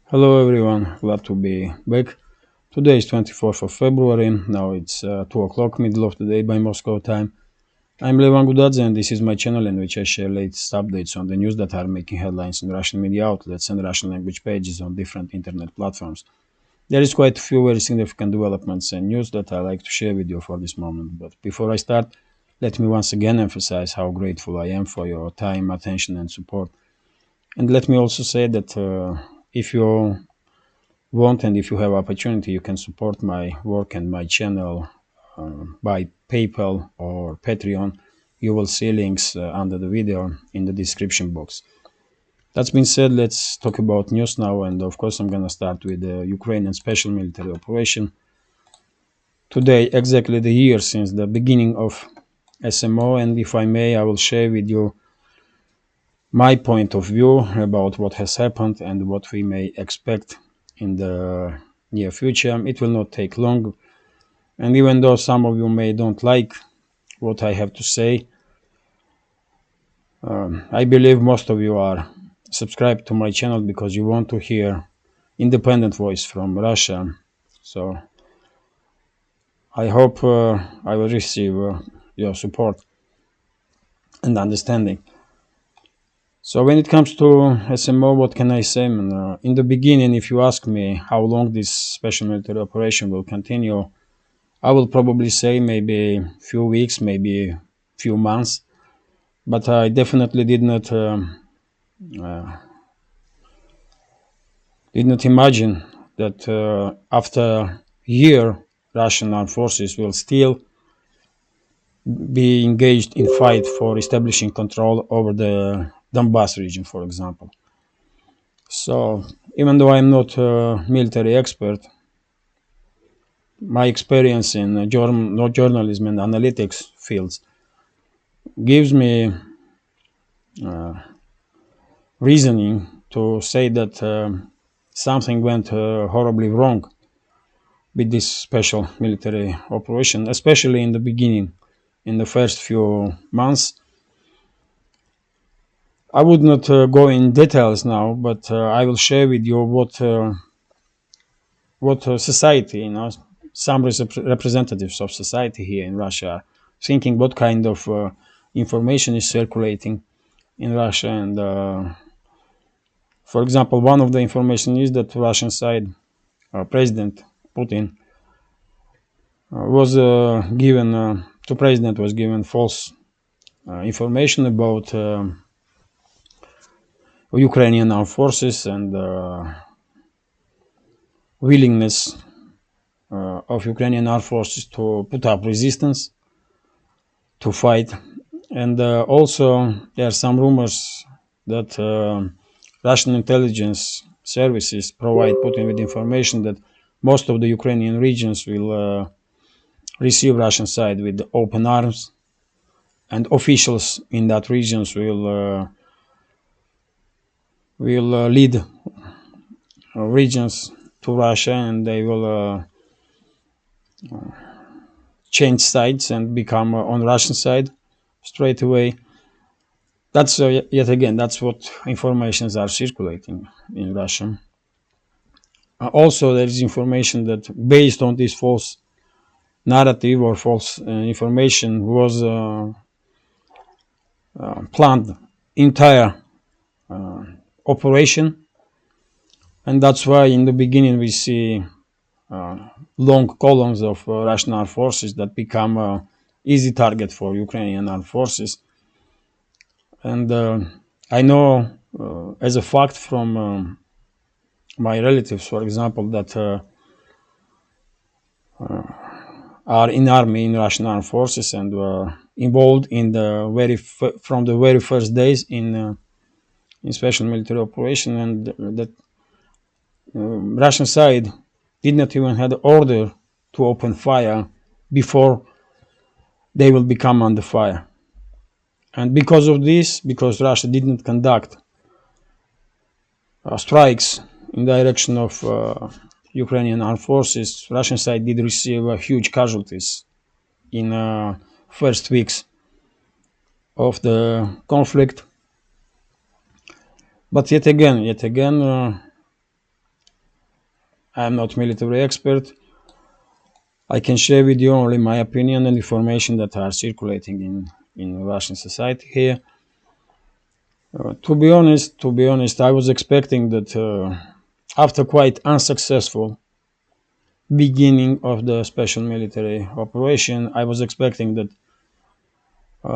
Hello everyone, glad to be back. Today is 24th of February, now it's 2 o'clock, middle of the day by Moscow time. I'm Levan and this is my channel in which I share latest updates on the news that are making headlines in Russian media outlets and Russian language pages on different internet platforms. There is quite a few very significant developments and news that I like to share with you for this moment, but before I start, let me once again emphasize how grateful I am for your time, attention and support. And let me also say that if you want and if you have opportunity, you can support my work and my channel by PayPal or Patreon. You will see links under the video in the description box. That's been said, let's talk about news now, and of course I'm gonna start with the Ukrainian special military operation. Today exactly the year since the beginning of SMO, and if I may, I will share with you my point of view about what has happened and what we may expect in the near future. It will not take long, and even though some of you may don't like what I have to say, I believe most of you are subscribed to my channel because you want to hear independent voice from Russia. So I hope I will receive your support and understanding. So when it comes to SMO, what can I say? In the beginning, if you ask me how long this special military operation will continue, I will probably say maybe a few weeks, maybe a few months, but I definitely did not imagine that after a year, Russian armed forces will still be engaged in fight for establishing control over the Donbass region, for example. So even though I'm not a military expert, my experience in journalism and analytics fields gives me reasoning to say that something went horribly wrong with this special military operation, especially in the beginning, in the first few months. I would not go in details now, but I will share with you what society, some representatives of society here in Russia are thinking, what kind of information is circulating in Russia. And for example, one of the information is that Russian side, President Putin, was given to president was given false information about Ukrainian armed forces and willingness of Ukrainian armed forces to put up resistance, to fight. And also there are some rumors that Russian intelligence services provide Putin with information that most of the Ukrainian regions will receive Russian side with open arms, and officials in that regions will lead regions to Russia, and they will change sides and become on Russian side straight away. That's yet again, that's what informations are circulating in Russia. Also, there is information that based on this false narrative or false information was planned entire operation, and that's why in the beginning we see long columns of Russian armed forces that become easy target for Ukrainian armed forces. And I know as a fact from my relatives, for example, that are in army in Russian armed forces and were involved in the from the very first days in special military operation, and that Russian side did not even have the order to open fire before they will become under fire. And because of this, because Russia did not conduct strikes in direction of Ukrainian armed forces, Russian side did receive huge casualties in first weeks of the conflict. But yet again, I am not military expert. I can share with you only my opinion and information that are circulating in Russian society here. To be honest, I was expecting that after quite unsuccessful beginning of the special military operation, I was expecting that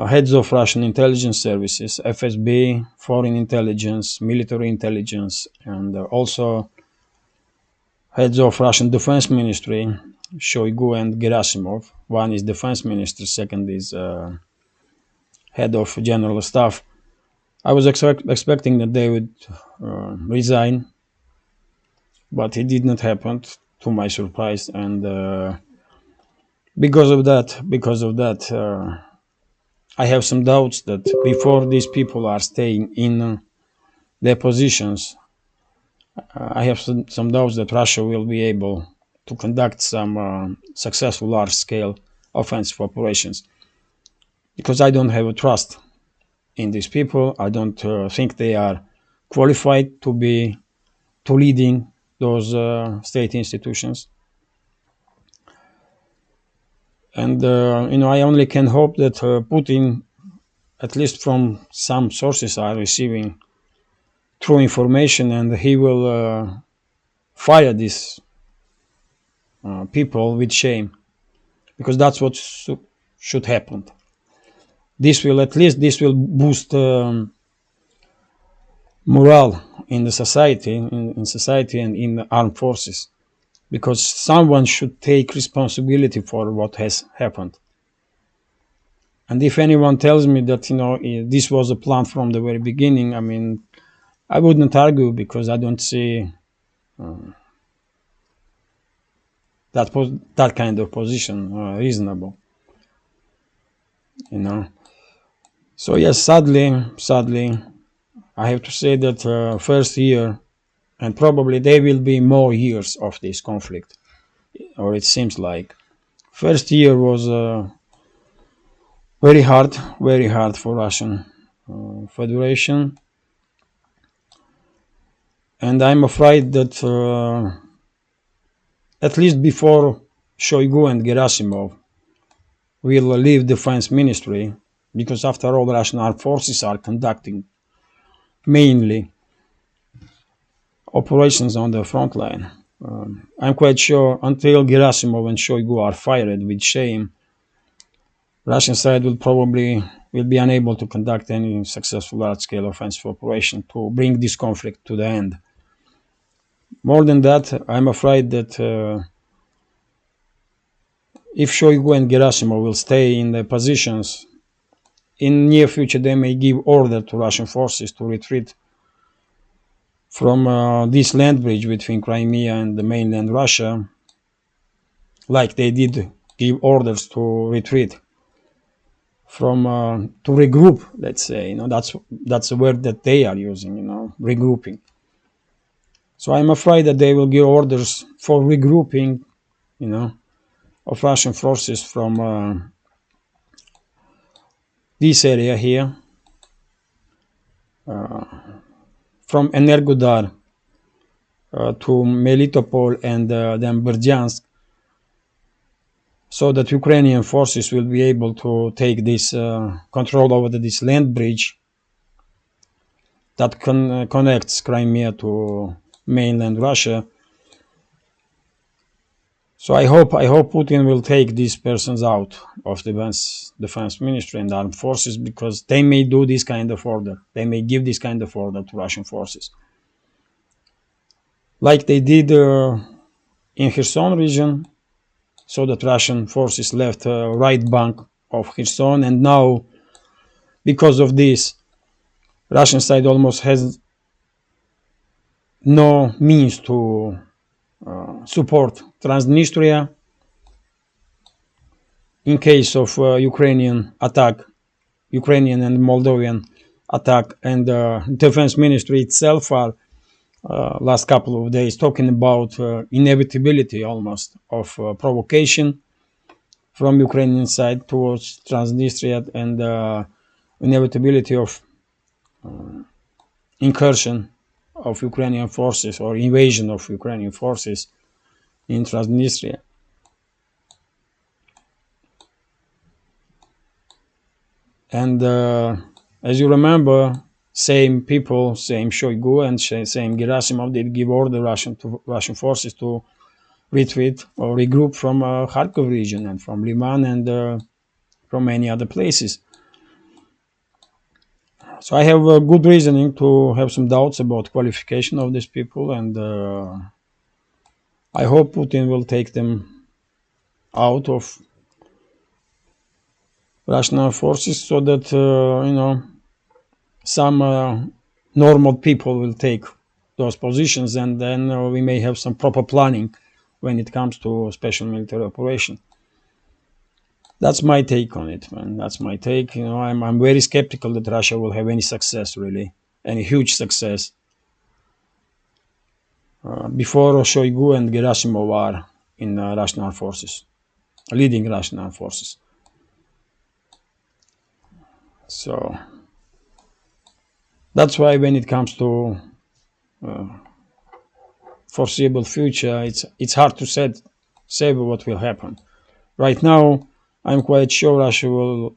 heads of Russian intelligence services, FSB, foreign intelligence, military intelligence, and also heads of Russian defense ministry, Shoigu and Gerasimov. One is defense minister, second is head of general staff. I was expecting that they would resign, but it did not happen, to my surprise, and because of that, I have some doubts that before these people are staying in their positions, I have some doubts that Russia will be able to conduct some successful large-scale offensive operations, because I don't have a trust in these people. I don't think they are qualified to leading those state institutions. And I only can hope that Putin, at least from some sources, are receiving true information, and he will fire these people with shame, because that's what should happen. This will boost morale in the society, in society and in the armed forces, because someone should take responsibility for what has happened. And if anyone tells me that this was a plan from the very beginning, I mean, I wouldn't argue, because I don't see that kind of position reasonable. So yes, sadly, I have to say that first year, and probably there will be more years of this conflict, or it seems like. First year was very hard for Russian Federation, and I'm afraid that at least before Shoigu and Gerasimov will leave defense ministry, because after all, Russian armed forces are conducting mainly operations on the front line. I'm quite sure until Gerasimov and Shoigu are fired with shame, Russian side will be unable to conduct any successful large-scale offensive operation to bring this conflict to the end. More than that, I'm afraid that if Shoigu and Gerasimov will stay in their positions, in near future they may give order to Russian forces to retreat from this land bridge between Crimea and the mainland Russia, like they did give orders to retreat to regroup. Let's say, that's a word that they are using, regrouping. So I'm afraid that they will give orders for regrouping, of Russian forces from this area here, from Energodar to Melitopol and then Berdyansk, so that Ukrainian forces will be able to take this control over this land bridge that connects Crimea to mainland Russia. So I hope Putin will take these persons out of the defense ministry and armed forces, because they may do this kind of order. They may give this kind of order to Russian forces, like they did in Kherson region, so that Russian forces left right bank of Kherson, and now, because of this, Russian side almost has no means to support Transnistria in case of Ukrainian and Moldovan attack. And defense ministry itself are last couple of days talking about inevitability almost of provocation from Ukrainian side towards Transnistria, and inevitability of incursion of Ukrainian forces or invasion of Ukrainian forces in Transnistria. And as you remember, same people, same Shoigu and same Gerasimov did give order to Russian forces to retreat or regroup from Kharkov region and from Liman and from many other places. So I have good reasoning to have some doubts about qualification of these people, and I hope Putin will take them out of Russian forces so that some normal people will take those positions, and then we may have some proper planning when it comes to special military operation. That's my take on it, man. That's my take. I'm very skeptical that Russia will have any success, really, any huge success before Shoigu and Gerasimov are in Russian armed forces, leading Russian armed forces. So that's why when it comes to foreseeable future, it's hard to say what will happen. Right now, I'm quite sure Russia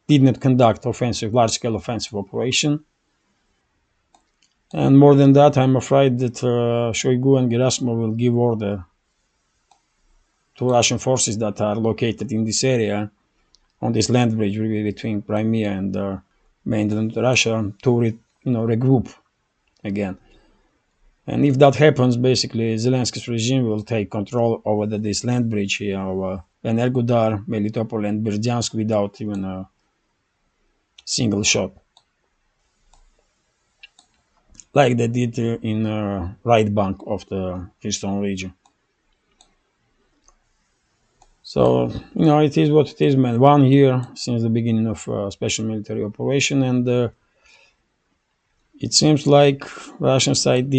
did not conduct large-scale offensive operation. And more than that, I'm afraid that Shoigu and Gerasimov will give order to Russian forces that are located in this area, on this land bridge between Crimea and mainland Russia, to regroup again. And if that happens, basically Zelensky's regime will take control over this land bridge here over Energodar, Melitopol, and Berdyansk without even a single shot, like they did in right bank of the Kherson region. So, it is what it is, man. 1 year since the beginning of special military operation, and it seems like Russian side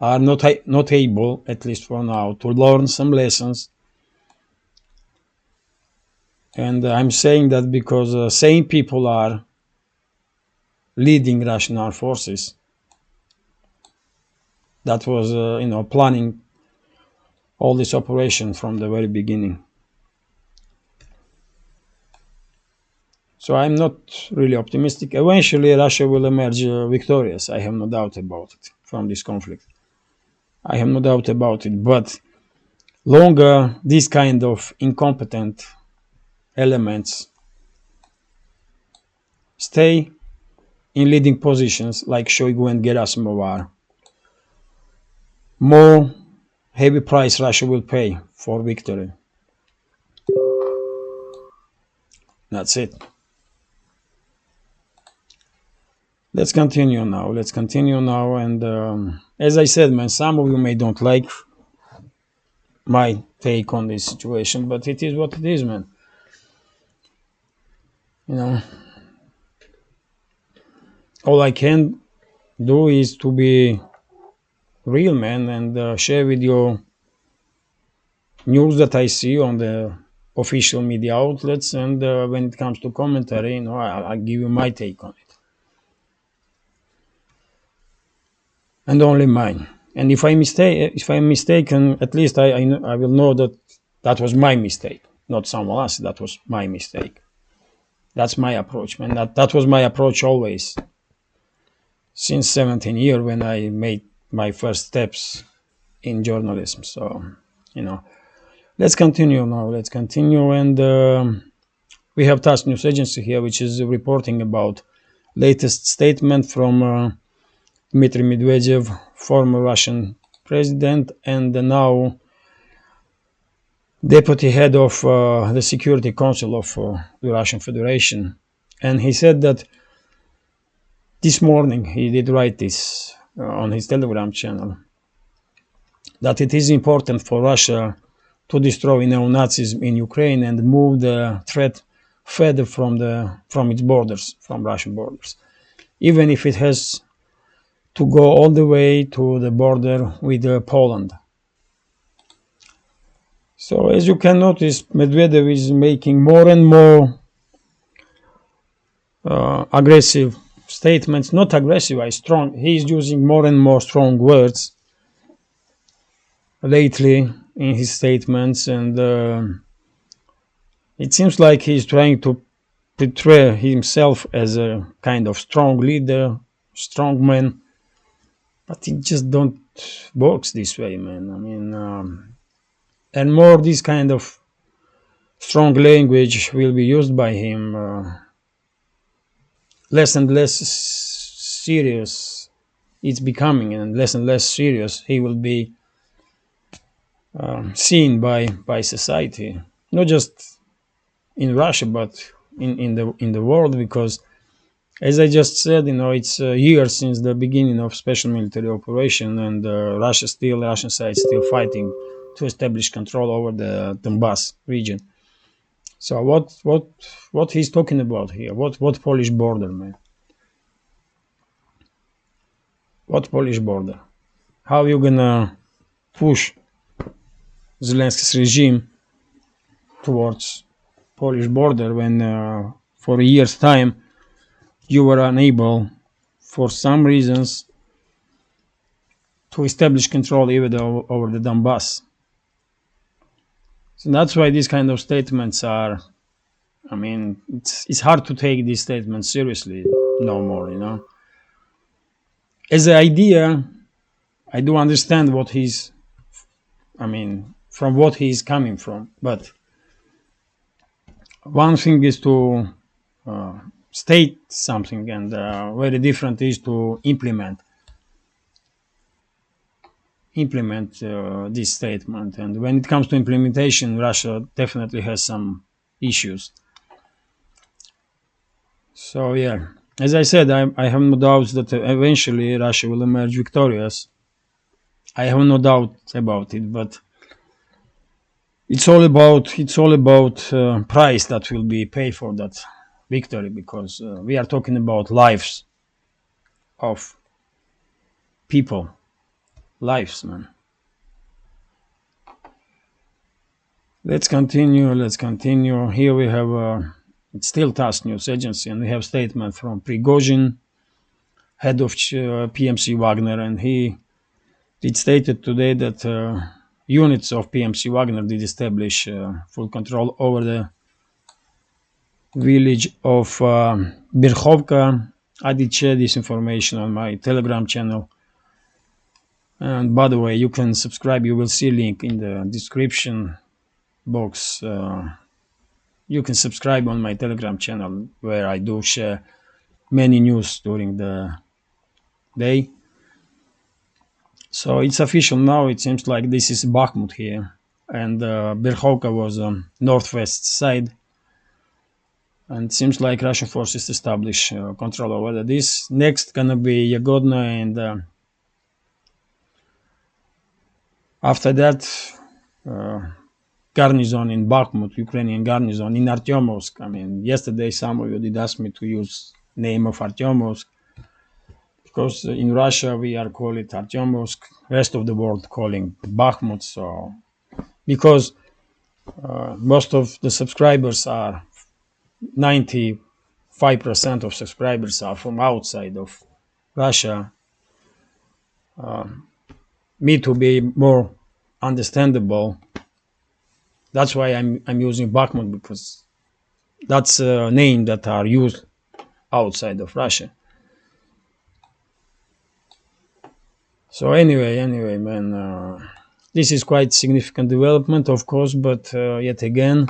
are not able, at least for now, to learn some lessons. And I'm saying that because same people are leading Russian armed forces that was, planning all this operation from the very beginning. So I'm not really optimistic. Eventually, Russia will emerge victorious. I have no doubt about it from this conflict. I have no doubt about it. But longer these kind of incompetent elements stay in leading positions like Shoigu and Gerasimov are, more heavy price Russia will pay for victory. That's it. Let's continue now. And as I said, man, some of you may don't like my take on this situation, but it is what it is, man. All I can do is to be real, man, and share with you news that I see on the official media outlets, and when it comes to commentary, I'll give you my take on it. And only mine. And if I'm mistaken, at least I will know that was my mistake, not someone else. That was my mistake. That's my approach, man. That was my approach always, since 17 years when I made my first steps in journalism. So, let's continue now. And we have TASS News Agency here, which is reporting about latest statement from Dmitry Medvedev, former Russian president and now deputy head of the Security Council of the Russian Federation. And he said that this morning, he did write this on his Telegram channel, that it is important for Russia to destroy neo-Nazism in Ukraine and move the threat further from its borders, from Russian borders, even if it has to go all the way to the border with Poland. So as you can notice, Medvedev is making more and more aggressive statements. Not aggressive, strong. He is using more and more strong words lately in his statements, and it seems like he's trying to portray himself as a kind of strong leader, strong man, but it just don't works this way, man. I mean, and more this kind of strong language will be used by him, less and less serious it's becoming, and less serious he will be seen by society, not just in Russia but in the world, because as I just said, it's a year since the beginning of special military operation, and Russian side still fighting to establish control over the Donbass region. So what he's talking about here? What Polish border, man? What Polish border? How you gonna push Zelensky's regime towards Polish border when for a year's time you were unable, for some reasons, to establish control even over the Donbass? So that's why these kind of statements are, I mean, it's hard to take these statements seriously no more. As an idea, I do understand from what he's coming from, but one thing is to state something, and very different is to implement this statement. And when it comes to implementation, Russia definitely has some issues. So yeah, as I said, I have no doubts that eventually Russia will emerge victorious. I have no doubt about it, but it's all about price that will be paid for that victory, because we are talking about lives of people, lives, man. Let's continue. Here we have it's still TASS news agency, and we have statement from Prigozhin, head of PMC Wagner, and it stated today that units of PMC Wagner did establish full control over the village of Berkhovka. I did share this information on my Telegram channel, and by the way, you can subscribe. You will see a link in the description box. You can subscribe on my Telegram channel, where I do share many news during the day. So it's official now. It seems like this is Bakhmut here, and Berkhovka was on northwest side, and it seems like Russian forces establish control over this. Next gonna be Yagodno, and after that garnison in Bakhmut, Ukrainian garnison in Artyomovsk. I mean, yesterday some of you did ask me to use name of Artyomovsk, because in Russia we are calling it Artyomovsk, rest of the world calling Bakhmut. So because most of the subscribers are 95% of subscribers are from outside of Russia, me to be more understandable, that's why I'm using Bakhmut, because that's a name that are used outside of Russia. So anyway, man, this is quite significant development, of course, but yet again,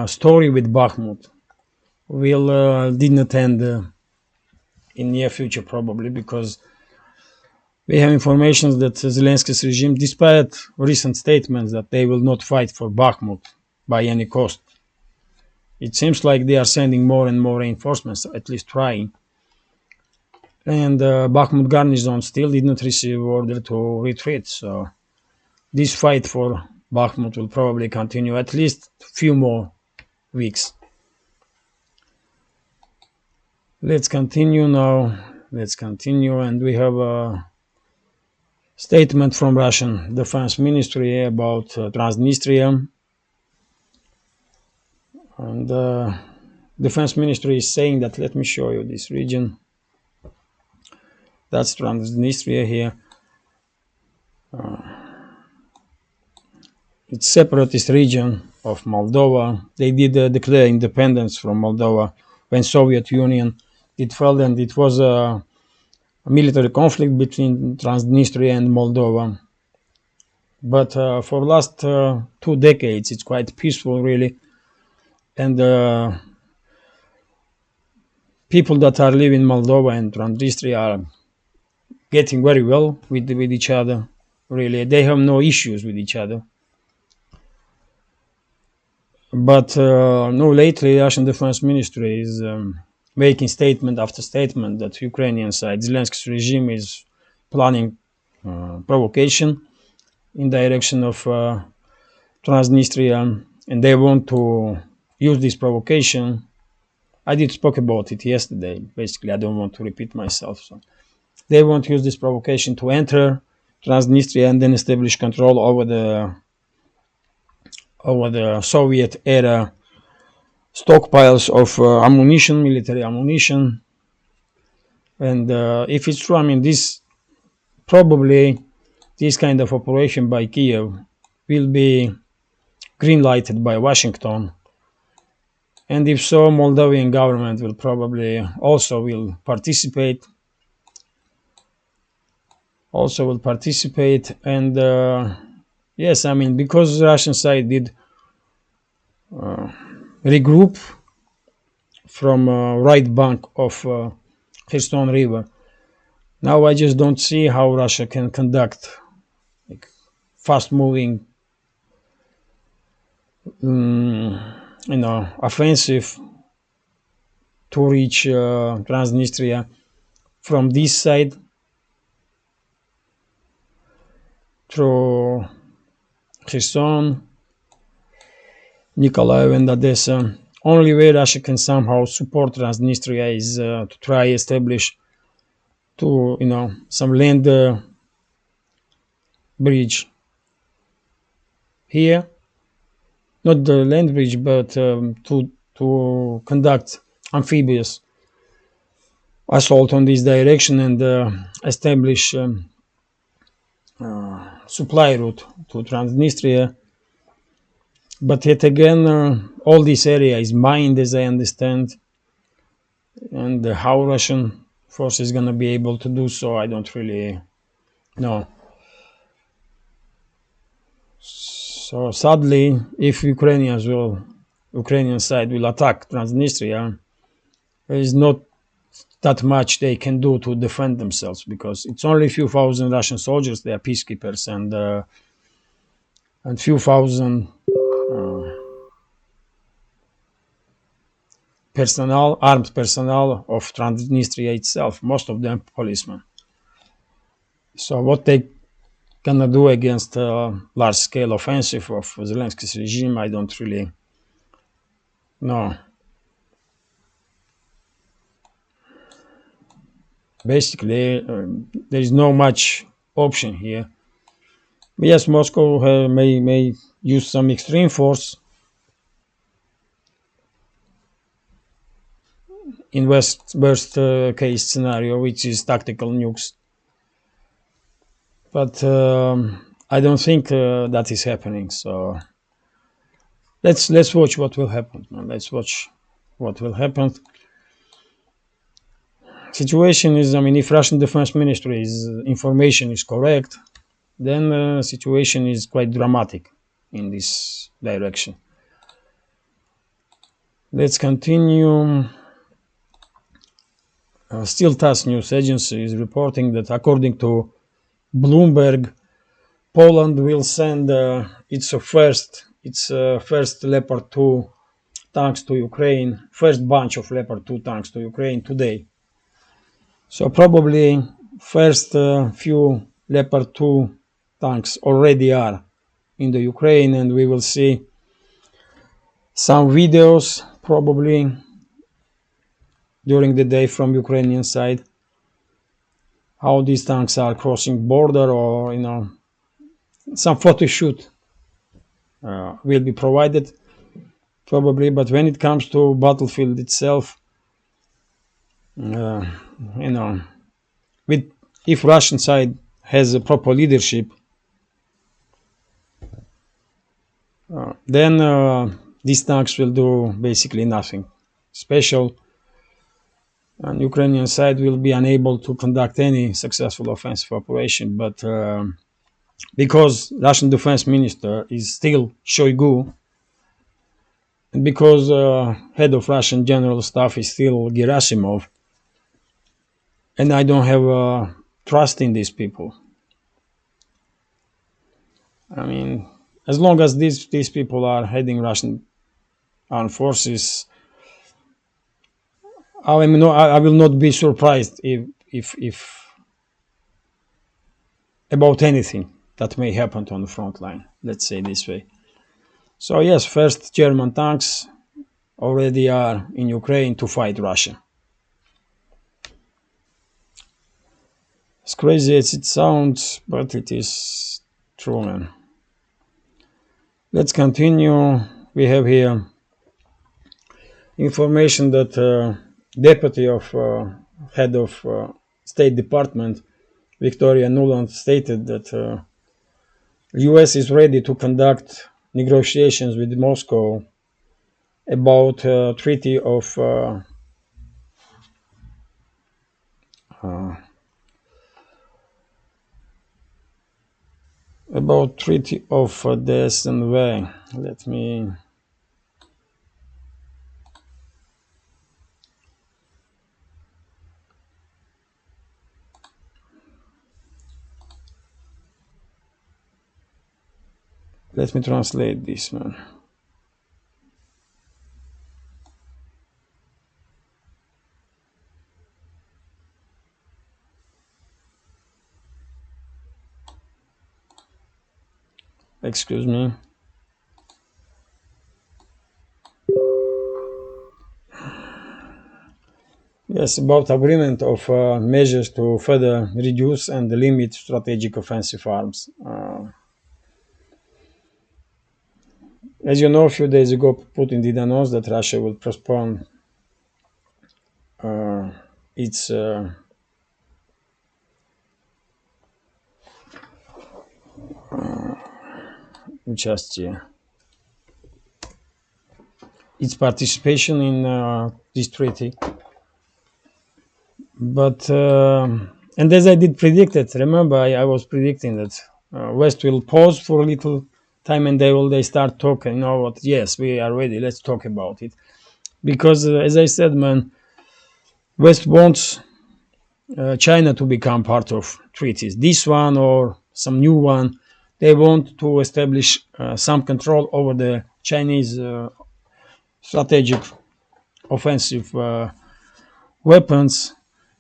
story with Bakhmut did not end in near future, probably, because we have information that Zelensky's regime, despite recent statements that they will not fight for Bakhmut by any cost, it seems like they are sending more and more reinforcements, at least trying. And Bakhmut garnison still did not receive order to retreat. So this fight for Bakhmut will probably continue at least a few more weeks. Let's continue now. And we have a statement from Russian Defense Ministry about Transnistria. And Defense Ministry is saying that, let me show you this region. That's Transnistria here. it's separatist region of Moldova. They did declare independence from Moldova when Soviet Union did fall, and it was a military conflict between Transnistria and Moldova. But for last 2 decades, it's quite peaceful, really, and people that are living in Moldova and Transnistria are getting very well with each other. Really, they have no issues with each other. But no, lately, Russian Defense Ministry is making statement after statement that Ukrainian side, Zelensky's regime, is planning provocation in direction of Transnistria, and they want to use this provocation. I did spoke about it yesterday. Basically, I don't want to repeat myself. So they want to use this provocation to enter Transnistria and then establish control over the Soviet era stockpiles of ammunition, military ammunition. And if it's true, I mean, this kind of operation by Kiev will be green lighted by Washington. And if so, Moldovan government will probably also will participate. And yes, I mean, because the Russian side did regroup from right bank of Kherson River. Now I just don't see how Russia can conduct fast-moving, offensive to reach Transnistria from this side through Kherson, Nikolaev, and Odessa. Only way Russia can somehow support Transnistria is to try establish some land bridge here, not the land bridge, but to conduct amphibious assault on this direction and establish supply route to Transnistria. But yet again, all this area is mined, as I understand, and how Russian force is going to be able to do so, I don't really know. So sadly, if Ukrainian side will attack Transnistria, there is not that much they can do to defend themselves, because it's only a few thousand Russian soldiers. They are peacekeepers, and few thousand armed personnel of Transnistria itself, most of them policemen. So what they gonna do against a large-scale offensive of Zelensky's regime, I don't really know. Basically, there is no much option here. Yes, Moscow may use some extreme force in worst case scenario, which is tactical nukes. But I don't think that is happening. So let's watch what will happen. Let's watch what will happen. Situation is, I mean, if Russian Defense Ministry's information is correct, then situation is quite dramatic in this direction. Let's continue. Still, TASS news agency is reporting that according to Bloomberg, Poland will send its first Leopard 2 tanks to Ukraine, first bunch of Leopard 2 tanks to Ukraine today. So probably first few Leopard 2 tanks already are in the Ukraine, and we will see some videos probably during the day from Ukrainian side, how these tanks are crossing border, or some photo shoot will be provided probably. But when it comes to battlefield itself, if Russian side has a proper leadership, Then these tanks will do basically nothing special, and Ukrainian side will be unable to conduct any successful offensive operation. But because Russian Defense Minister is still Shoigu, and because head of Russian General Staff is still Gerasimov, and I don't have trust in these people. I mean, as long as these people are heading Russian armed forces, I will not be surprised if about anything that may happen on the front line. Let's say this way. So yes, first German tanks already are in Ukraine to fight Russia. As crazy as it sounds, but it is true, man. Let's continue. We have here information that deputy of head of State Department Victoria Nuland stated that US is ready to conduct negotiations with Moscow about treaty of the SMO. Let me translate this, man. Excuse me. Yes, about agreement of measures to further reduce and limit strategic offensive arms. As you know, a few days ago, Putin did announce that Russia will postpone its its participation in this treaty. But and as I did predict it, remember I was predicting that West will pause for a little time and they start talking. You know what? Yes, we are ready. Let's talk about it. Because as I said, man, West wants China to become part of treaties. This one or some new one, they want to establish some control over the Chinese strategic offensive weapons.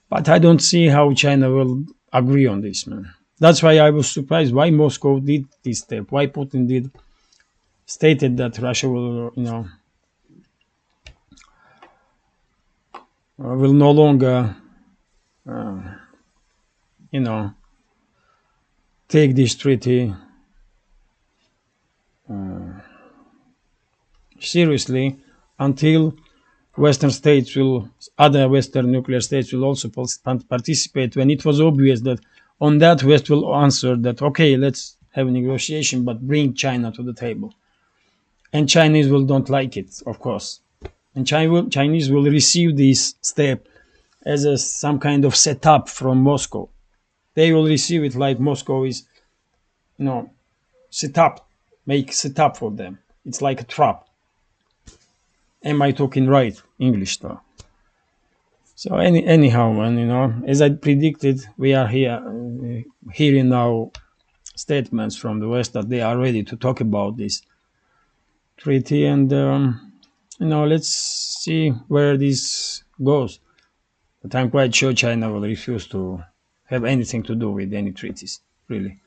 But I don't see how China will agree on this, man. That's why I was surprised why Moscow did this step, why Putin stated that Russia will, will no longer, take this treaty seriously until other Western nuclear states will also participate, when it was obvious that on that West will answer that, okay, let's have a negotiation, but bring China to the table. And Chinese don't like it, of course. And Chinese will receive this step as some kind of setup from Moscow. They will receive it like Moscow is, set up for them. It's like a trap. Am I talking right English though? So anyhow, and as I predicted, we are hearing now statements from the West that they are ready to talk about this treaty, and let's see where this goes. But I'm quite sure China will refuse to have anything to do with any treaties, really.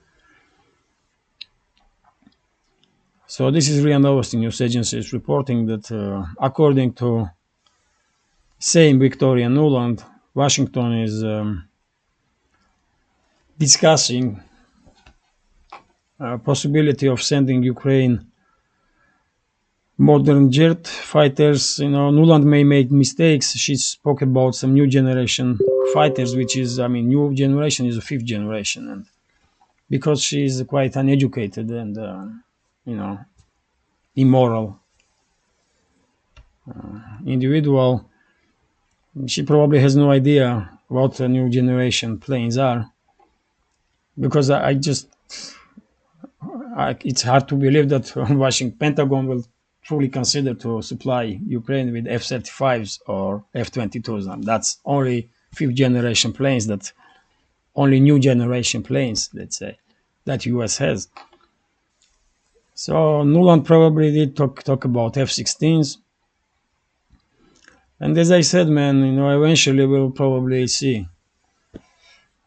So this is RIA Novosti news agency is reporting that according to same Victoria Nuland, Washington is discussing possibility of sending Ukraine modern jet fighters. Nuland may make mistakes. She spoke about some new generation fighters, which is, new generation is a fifth generation, and because she is quite uneducated and immoral individual. She probably has no idea what the new generation planes are, because it's hard to believe that Washington Pentagon will truly consider to supply Ukraine with F-35s or F-22s. And that's only fifth generation planes, that only new generation planes, let's say, that US has. So Nuland probably did talk about F-16s. And as I said, man, eventually we'll probably see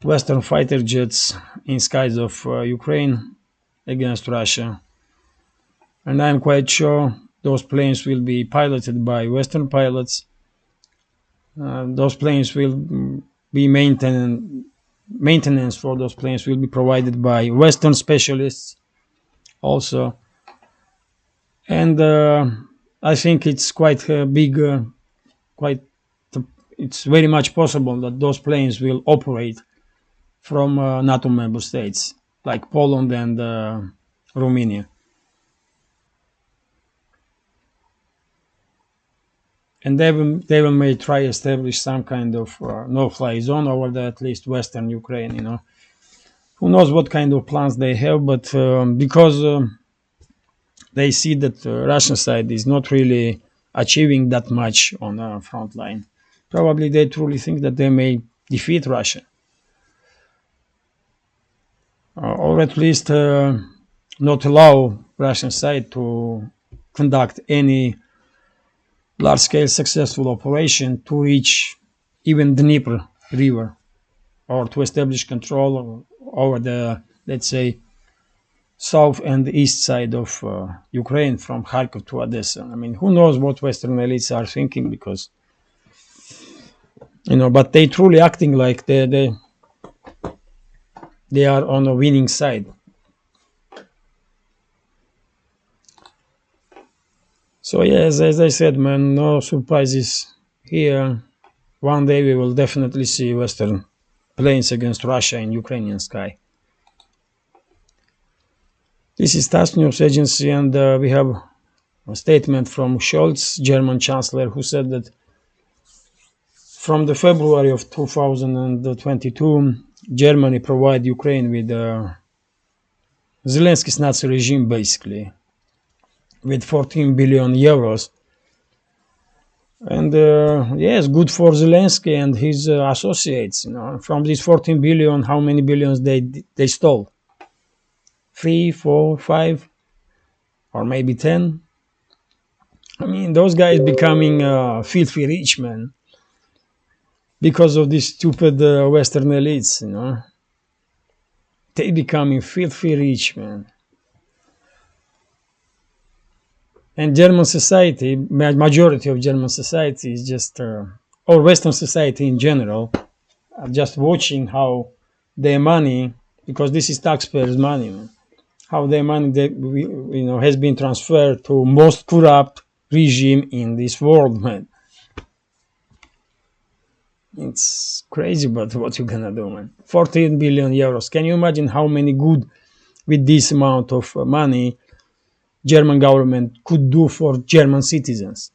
Western fighter jets in skies of Ukraine against Russia. And I'm quite sure those planes will be piloted by Western pilots. Those planes will be maintenance for those planes will be provided by Western specialists also. And I think it's quite big, it's very much possible that those planes will operate from NATO member states like Poland and Romania. And they may try to establish some kind of no-fly zone over there, at least Western Ukraine. Who knows what kind of plans they have, but because they see that the Russian side is not really achieving that much on the front line, probably they truly think that they may defeat Russia. Or at least not allow Russian side to conduct any large-scale successful operation to reach even Dnieper River, or to establish control over the, let's say, south and east side of Ukraine from Kharkov to Odessa. I mean, who knows what Western elites are thinking, because, but they truly acting like they are on a winning side. So yes, as I said, man, no surprises here. One day we will definitely see Western planes against Russia in Ukrainian sky. This is TASS News Agency, and we have a statement from Scholz, German Chancellor, who said that from the February of 2022, Germany provided Ukraine with Zelensky's Nazi regime, basically, with 14 billion euros. And yes, good for Zelensky and his associates. From these 14 billion, how many billions they stole? 3, 4, 5, or maybe 10. I mean, those guys becoming filthy rich, man, because of these stupid Western elites. They becoming filthy rich, man. And German society, majority of German society is just, or Western society in general, are just watching how their money, because this is taxpayers' money, man, how their money has been transferred to most corrupt regime in this world, man. It's crazy, but what you gonna do, man? 14 billion euros. Can you imagine how many good with this amount of money German government could do for German citizens?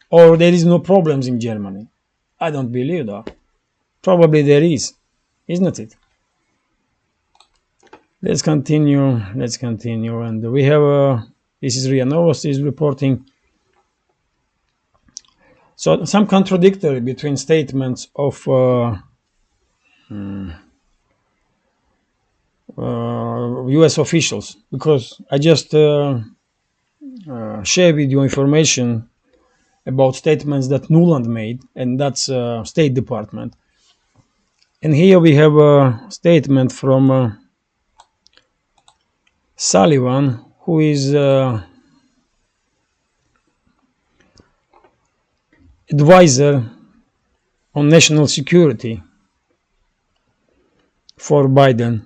Or there is no problems in Germany? I don't believe that. Probably there is, isn't it? Let's continue. And we have, this is RIA Novosti is reporting. So some contradictory between statements of US officials, because I just share with you information about statements that Nuland made, and that's State Department. And here we have a statement from Sullivan, who is advisor on national security for Biden.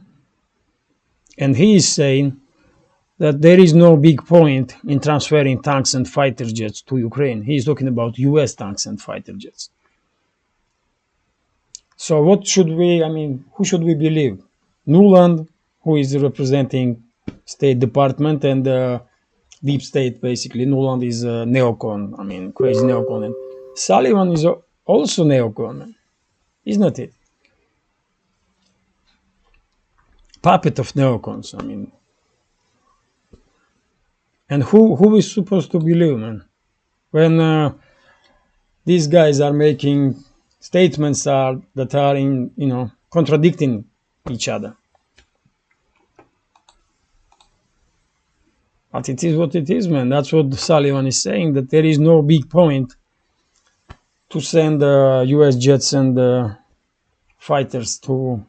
And he is saying that there is no big point in transferring tanks and fighter jets to Ukraine. He is talking about US tanks and fighter jets. So who should we believe? Nuland, who is representing State Department, and deep state, basically. Nuland is a neocon, I mean, crazy neocon. And Sullivan is also neocon, isn't it? Puppet of neocons, I mean. And who is supposed to believe, man? When these guys are making statements that are contradicting each other. But it is what it is, man. That's what Sullivan is saying, that there is no big point to send US jets and fighters to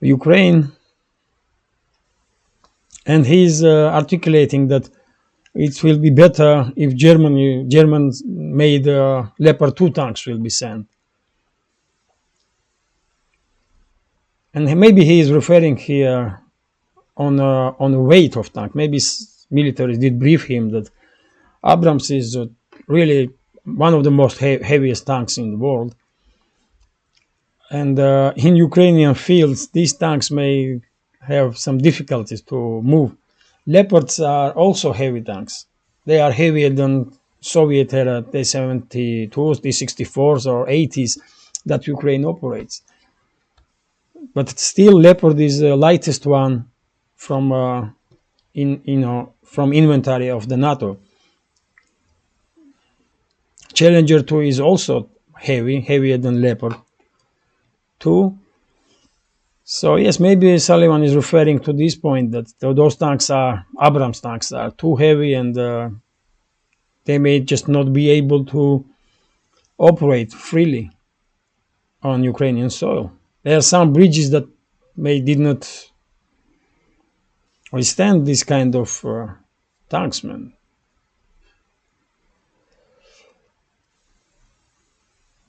Ukraine. And he's articulating that it will be better if German-made Leopard 2 tanks will be sent. And maybe he is referring here on the weight of tank. Maybe militaries did brief him that Abrams is really one of the most heaviest tanks in the world. And in Ukrainian fields, these tanks may have some difficulties to move. Leopards are also heavy tanks. They are heavier than Soviet era T-72s, T-64s, or 80s that Ukraine operates. But still, Leopard is the lightest one from inventory of the NATO. Challenger 2 is also heavier than Leopard 2. So yes, maybe Sullivan is referring to this point, that those tanks Abrams tanks are too heavy, and they may just not be able to operate freely on Ukrainian soil. There are some bridges that did not withstand this kind of tanks, man.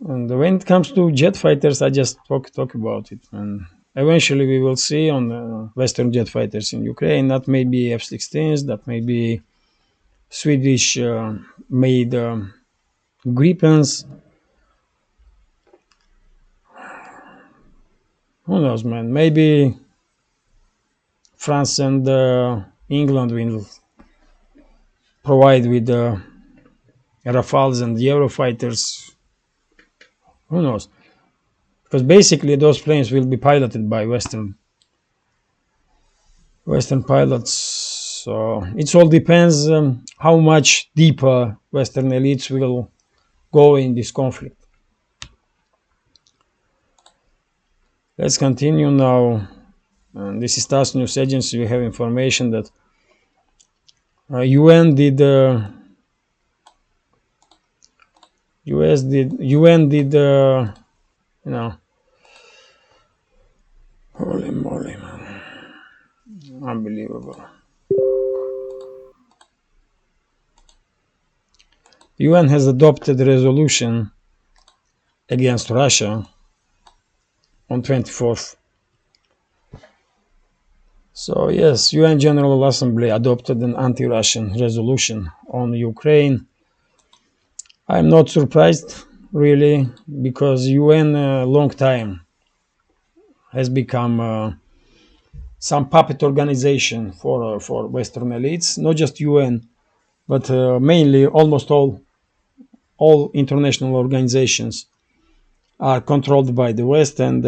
And when it comes to jet fighters, I just talk about it, and eventually we will see on Western jet fighters in Ukraine. That may be F-16s, that may be Swedish made Gripens. Who knows, man? Maybe France and England will provide with Rafales and Eurofighters. Who knows? Because basically those planes will be piloted by Western pilots. So it all depends how much deeper Western elites will go in this conflict. Let's continue now. This is TASS News Agency. We have information that UN did holy moly, man, unbelievable. UN has adopted a resolution against Russia on 24th. So yes, UN General Assembly adopted an anti-Russian resolution on Ukraine. I'm not surprised, really, because UN a long time has become some puppet organization for Western elites. Not just UN, but mainly almost all international organizations are controlled by the West, and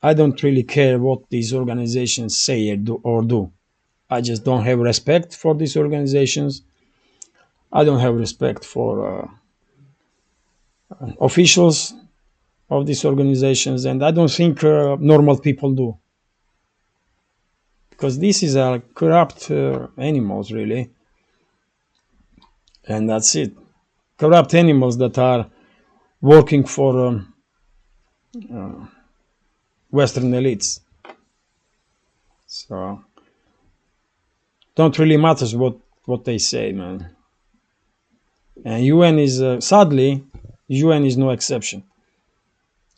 I don't really care what these organizations say or do. I just don't have respect for these organizations. I don't have respect for officials of these organizations, and I don't think normal people do. Because these are corrupt animals, really. And that's it. Corrupt animals that are working for Western elites. So don't really matters what they say, man. And UN is sadly, UN is no exception.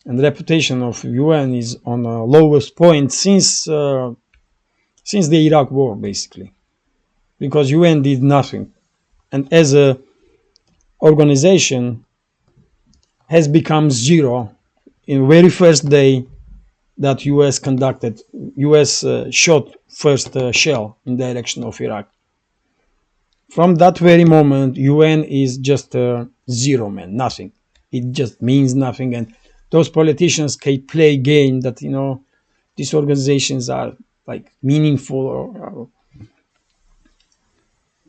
And the reputation of UN is on the lowest point since the Iraq war, basically, because UN did nothing, and as a organization has become zero in very first day that US shot first shell in the direction of Iraq. From that very moment, UN is just zero, man, nothing. It just means nothing, and those politicians can play game that these organizations are like meaningful, or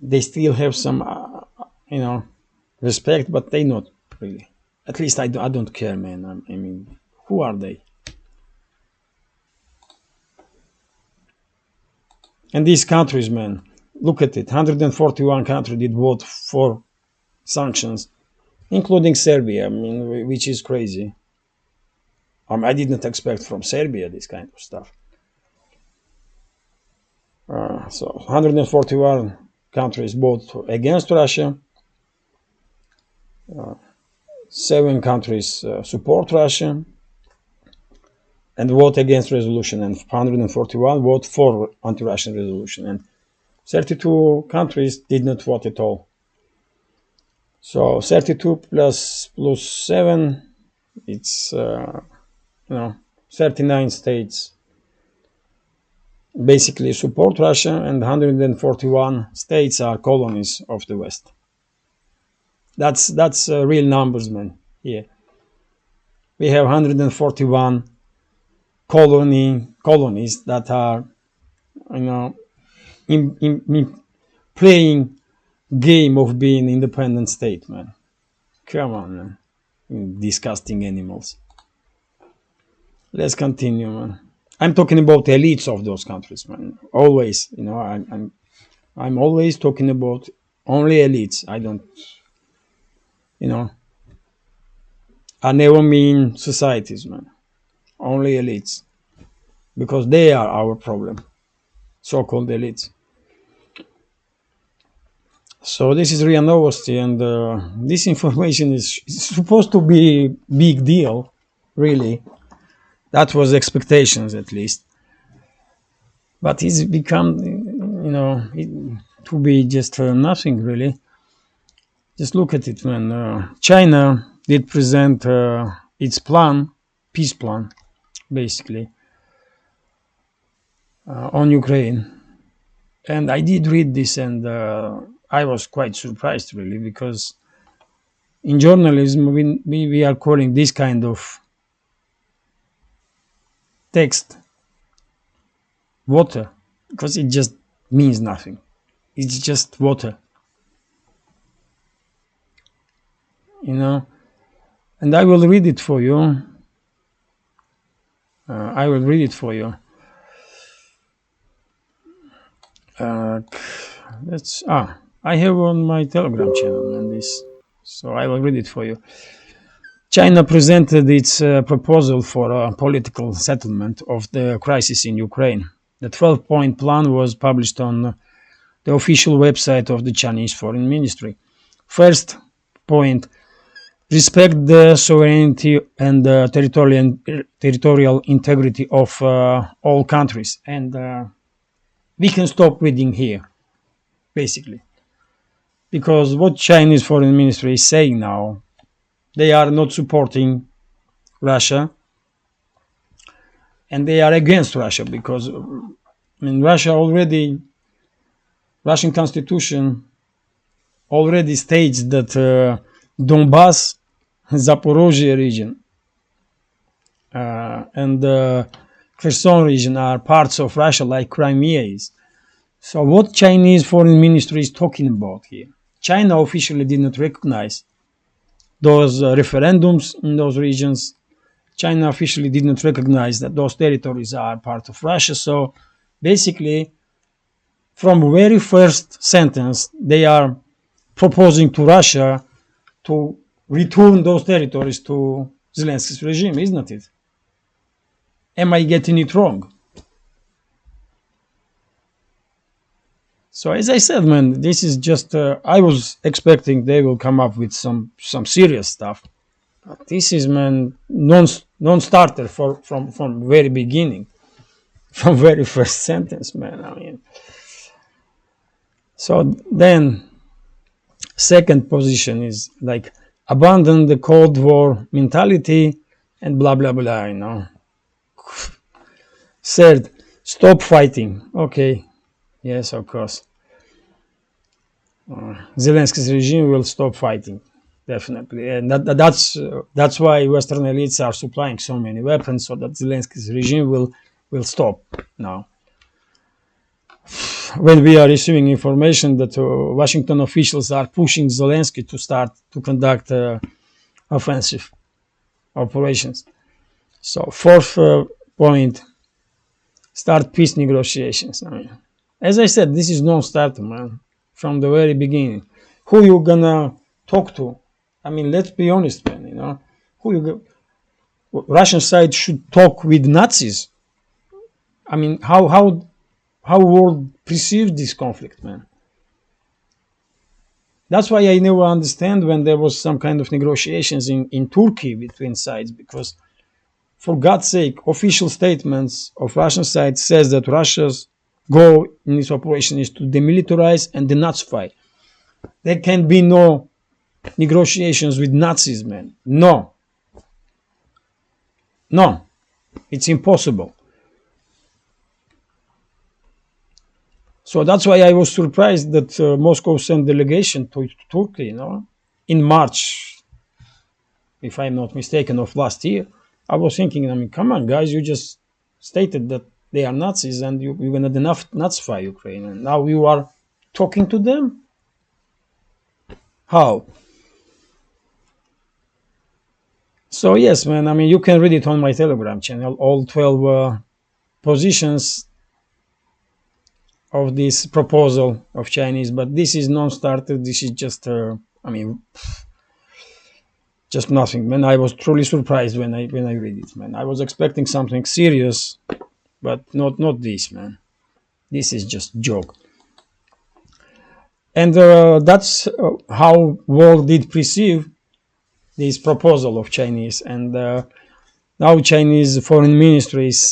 they still have some respect, but they not really. At least I don't care, man. I mean, who are they? And these countries, man, look at it. 141 countries did vote for sanctions, including Serbia. I mean, which is crazy. I did not expect from Serbia this kind of stuff. So 141 countries vote against Russia. 7 countries support Russia and vote against resolution, and 141 vote for anti-Russian resolution, and 32 countries did not vote at all. So 32 plus 7, it's 39 states basically support Russia, and 141 states are colonies of the West. That's real numbers, man. Yeah, we have 141 colonies that are, in playing game of being independent state, man. Come on, man. Disgusting animals. Let's continue, man. I'm talking about elites of those countries, man. Always, I'm always talking about only elites. I don't, I never mean societies, man. Only elites, because they are our problem, so-called elites. So this is Ria Novosti, and this information is supposed to be big deal, really. That was expectations, at least. But it's become, to be just nothing, really. Just look at it, man. China did present its plan, peace plan, basically, on Ukraine. And I did read this, and I was quite surprised, really, because in journalism, we are calling this kind of text water, because it just means nothing. It's just water, and I will read it for you. I have on my Telegram channel and this, so I will read it for you. China presented its proposal for a political settlement of the crisis in Ukraine. The 12-point plan was published on the official website of the Chinese Foreign Ministry. First point: respect the sovereignty and territorial integrity of all countries. And we can stop reading here, basically, because what Chinese Foreign Ministry is saying now, they are not supporting Russia, and they are against Russia, because Russian constitution already states that Donbass, Zaporozhye region, and Kherson region are parts of Russia, like Crimea is. So what Chinese Foreign Ministry is talking about here? China officially did not recognize those referendums in those regions. China officially did not recognize that those territories are part of Russia. So basically, from the very first sentence, they are proposing to Russia to return those territories to Zelensky's regime, isn't it? Am I getting it wrong? So as I said, man, this is just, I was expecting they will come up with some serious stuff. But this is, man, non-starter from very beginning, from very first sentence, man. So then, second position is like abandon the Cold War mentality and blah blah blah. Third, stop fighting. Okay, yes, of course. Zelensky's regime will stop fighting, definitely, and that's why Western elites are supplying so many weapons so that Zelensky's regime will stop now. When we are receiving information that Washington officials are pushing Zelensky to start to conduct offensive operations. So fourth point, start peace negotiations. I mean, as I said, this is non-starter, man, from the very beginning. Who you gonna talk to? I mean, let's be honest, man, you know. Russian side should talk with Nazis. I mean, how world perceives this conflict, man. That's why I never understand when there was some kind of negotiations in Turkey between sides, because for God's sake, official statements of Russian side says that Russia's goal in this operation is to demilitarize and denazify. There can be no negotiations with Nazis, man. No. It's impossible. So that's why I was surprised that Moscow sent delegation to Turkey, you know, in March, if I'm not mistaken, of last year. I was thinking, I mean, come on, guys, you just stated that they are Nazis and you're going to denazify Ukraine. And now you are talking to them? How? So, yes, man, I mean, you can read it on my Telegram channel, all 12 positions of this proposal of Chinese, but this is non-starter. This is just, just nothing, man. I was truly surprised when I read it, man. I was expecting something serious, but not this, man. This is just joke. And that's how world did perceive this proposal of Chinese. And now Chinese foreign ministry is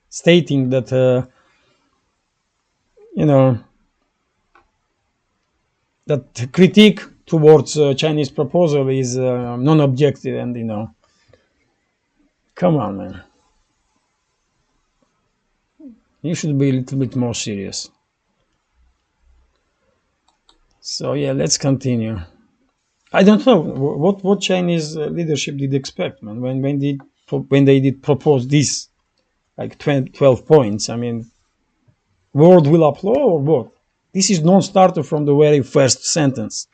stating that that critique towards Chinese proposal is non-objective, and come on, man. You should be a little bit more serious. So yeah, let's continue. I don't know what Chinese leadership did expect, man, when they did propose this, like 12 points. I mean, world will applaud or what? This is non-starter from the very first sentence.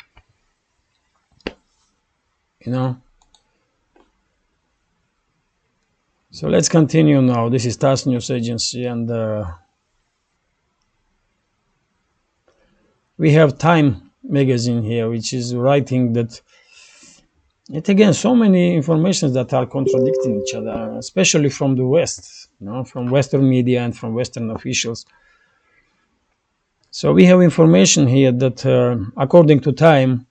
So let's continue now. This is TASS News Agency, and we have Time magazine here, which is writing that again, so many informations that are contradicting each other, especially from the West, from Western media and from Western officials. So we have information here that, according to Time,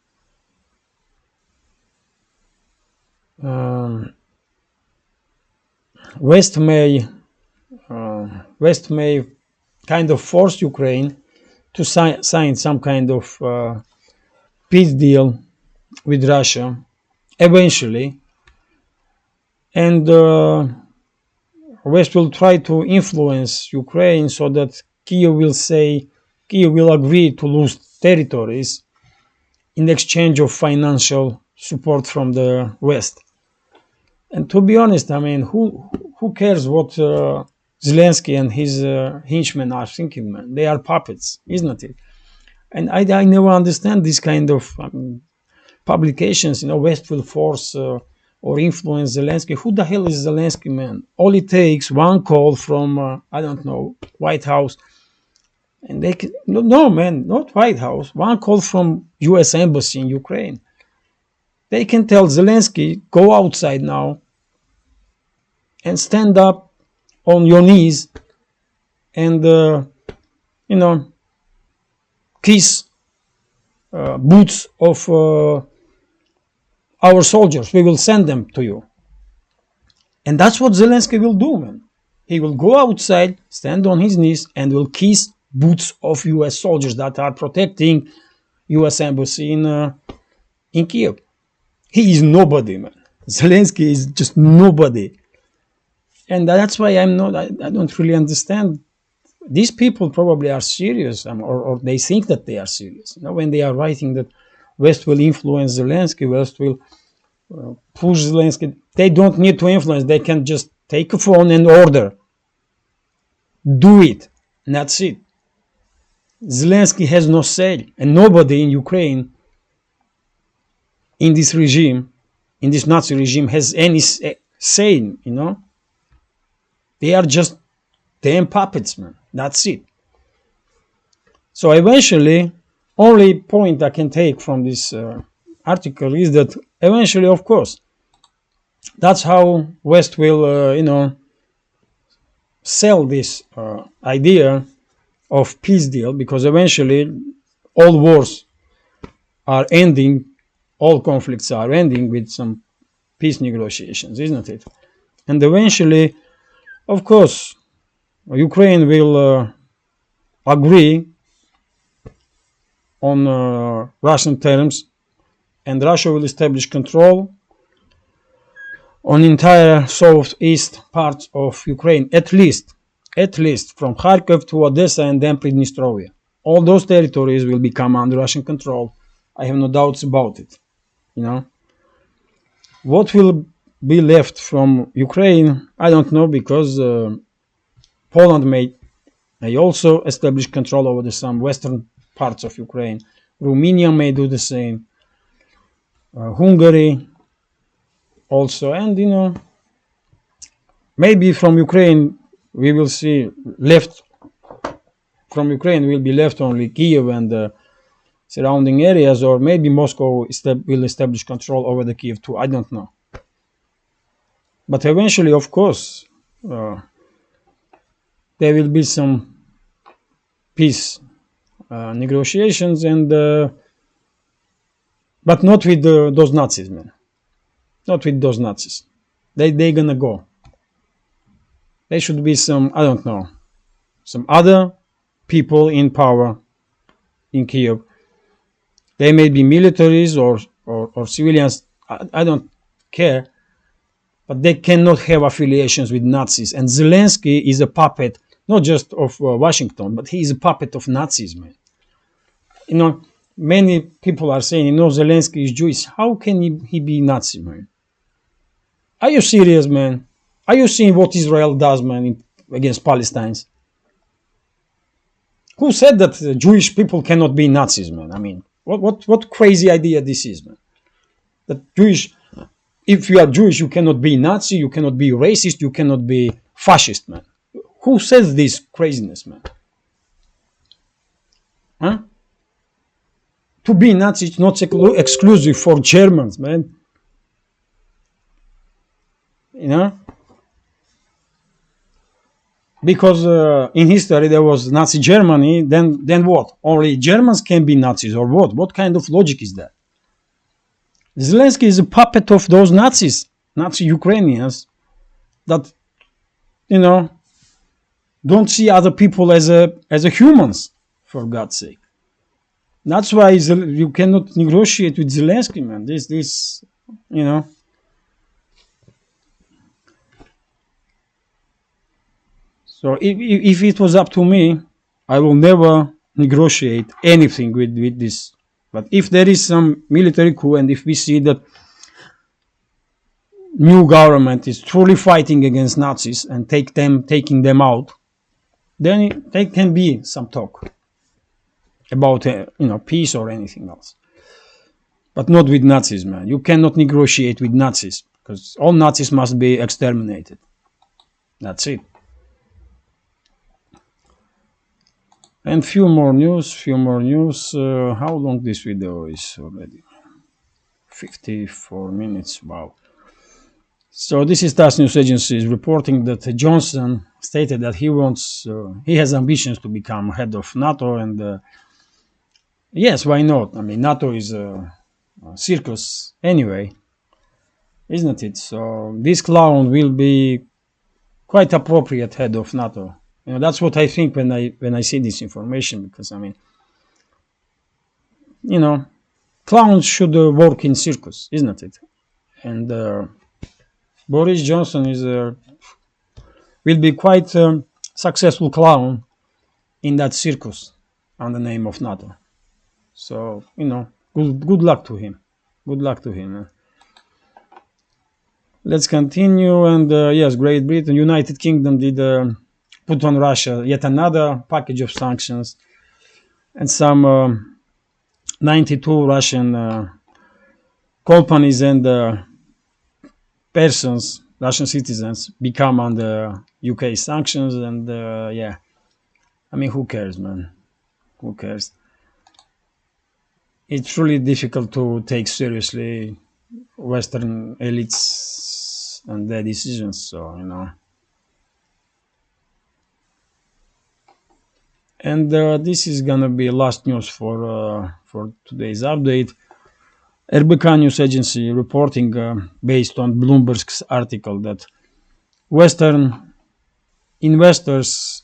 West may kind of force Ukraine to sign some kind of peace deal with Russia eventually, and West will try to influence Ukraine so that Kiev will agree to lose territories in exchange of financial support from the West. And to be honest, I mean, who cares what Zelensky and his henchmen are thinking, man? They are puppets, isn't it? And I never understand this kind of publications. West will force or influence Zelensky. Who the hell is Zelensky, man? All it takes one call from White House, and they can no, man, not White House. One call from U.S. Embassy in Ukraine. They can tell Zelensky, go outside now and stand up on your knees and, kiss boots of our soldiers. We will send them to you. And that's what Zelensky will do, man. He will go outside, stand on his knees, and will kiss boots of U.S. soldiers that are protecting U.S. Embassy in Kiev. He is nobody, man. Zelensky is just nobody. And that's why I don't really understand these people probably are serious, or they think that they are serious. When they are writing that West will influence Zelensky, West will push Zelensky, they don't need to influence. They can just take a phone and order. Do it. And that's it. Zelensky has no say, and nobody in Ukraine, in this regime, in this Nazi regime, has any say, They are just damn puppets, man. That's it. So eventually, only point I can take from this article is that eventually, of course, that's how West will, sell this idea of peace deal, because eventually all wars are ending, all conflicts are ending with some peace negotiations, isn't it? And eventually, of course, Ukraine will agree on Russian terms, and Russia will establish control on entire southeast parts of Ukraine, at least from Kharkov to Odessa and then Transnistria. All those territories will become under Russian control. I have no doubts about it. What will be left from Ukraine, I don't know, because Poland may also establish control over some western parts of Ukraine. Romania may do the same. Hungary also, and maybe from Ukraine we will see left. From Ukraine will be left only Kiev and the surrounding areas, or maybe Moscow will establish control over the Kiev too. I don't know. But eventually, of course, there will be some peace negotiations, and but not with those Nazis, man. Not with those Nazis. They're gonna go. There should be some, I don't know, some other people in power in Kiev. They may be militaries or civilians. I don't care. But they cannot have affiliations with Nazis. And Zelensky is a puppet, not just of Washington, but he is a puppet of Nazis, man. Many people are saying, Zelensky is Jewish. How can he be Nazi, man? Are you serious, man? Are you seeing what Israel does, man, against Palestinians? Who said that Jewish people cannot be Nazis, man? I mean, what crazy idea this is, man? That if you are Jewish, you cannot be Nazi, you cannot be racist, you cannot be fascist, man. Who says this craziness, man? Huh? To be Nazi is not exclusive for Germans, man. Because in history there was Nazi Germany, then what? Only Germans can be Nazis, or what? What kind of logic is that? Zelensky is a puppet of those Nazis, Nazi Ukrainians, that don't see other people as a humans, for God's sake. That's why you cannot negotiate with Zelensky, man. This. So if it was up to me, I will never negotiate anything with this. But if there is some military coup, and if we see that new government is truly fighting against Nazis and taking them out, then there can be some talk about peace or anything else. But not with Nazis, man. You cannot negotiate with Nazis, because all Nazis must be exterminated. That's it. And few more news. How long this video is already? 54 minutes. Wow. So this is TASS News Agency is reporting that Johnson stated that he has ambitions to become head of NATO, and yes, why not? I mean, NATO is a circus anyway, isn't it? So this clown will be quite appropriate head of NATO. That's what I think when I see this information, because I mean, clowns should work in circus, isn't it? And Boris Johnson will be quite a successful clown in that circus on the name of NATO. So, good luck to him. Good luck to him. Let's continue. And yes, Great Britain, United Kingdom did put on Russia yet another package of sanctions, and some 92 Russian companies and persons, Russian citizens, become under UK sanctions. And yeah, I mean, who cares, man? Who cares? It's really difficult to take seriously Western elites and their decisions. So, And this is gonna be last news for today's update. RBK News Agency reporting based on Bloomberg's article that Western investors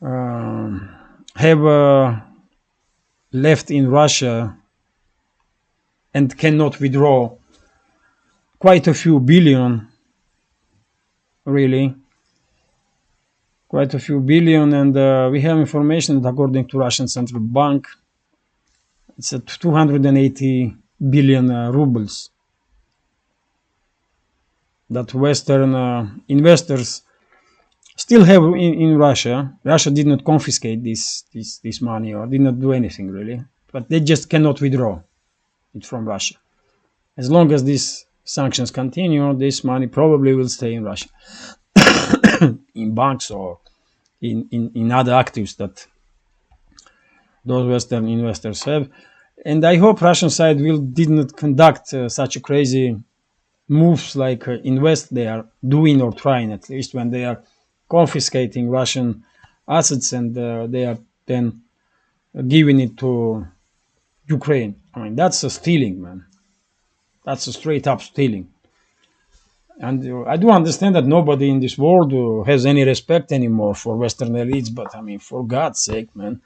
have left in Russia and cannot withdraw quite a few billion, really. Quite a few billion, and we have information that according to Russian Central Bank, it's at 280 billion rubles that Western investors still have in Russia. Russia did not confiscate this money or did not do anything really, but they just cannot withdraw it from Russia. As long as these sanctions continue, this money probably will stay in Russia, in banks or in other actives that those Western investors have. And I hope Russian side did not conduct such a crazy moves like in West they are doing, or trying at least, when they are confiscating Russian assets and they are then giving it to Ukraine. I mean, that's a stealing, man. That's a straight up stealing. And I do understand that nobody in this world has any respect anymore for Western elites, but I mean, for God's sake, man,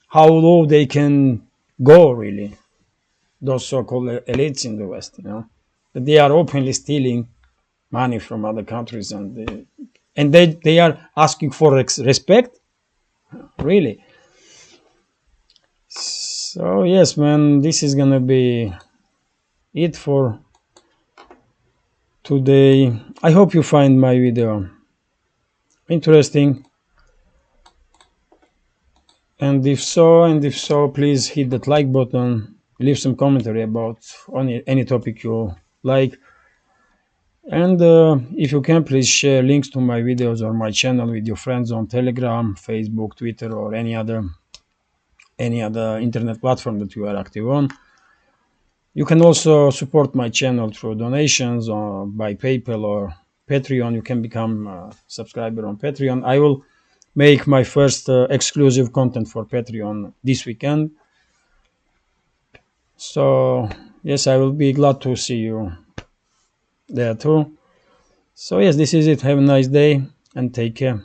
how low they can go, really, those so-called elites in the West, that they are openly stealing money from other countries, and they are asking for respect, really. So yes, man, this is gonna be it for today. I hope you find my video interesting, and if so, please hit that like button, leave some commentary about any topic you like, and if you can, please share links to my videos or my channel with your friends on Telegram, Facebook, Twitter, or any other internet platform that you are active on. You can also support my channel through donations or by PayPal or Patreon. You can become a subscriber on Patreon. I will make my first exclusive content for Patreon this weekend. So yes, I will be glad to see you there too. So yes, this is it. Have a nice day and take care.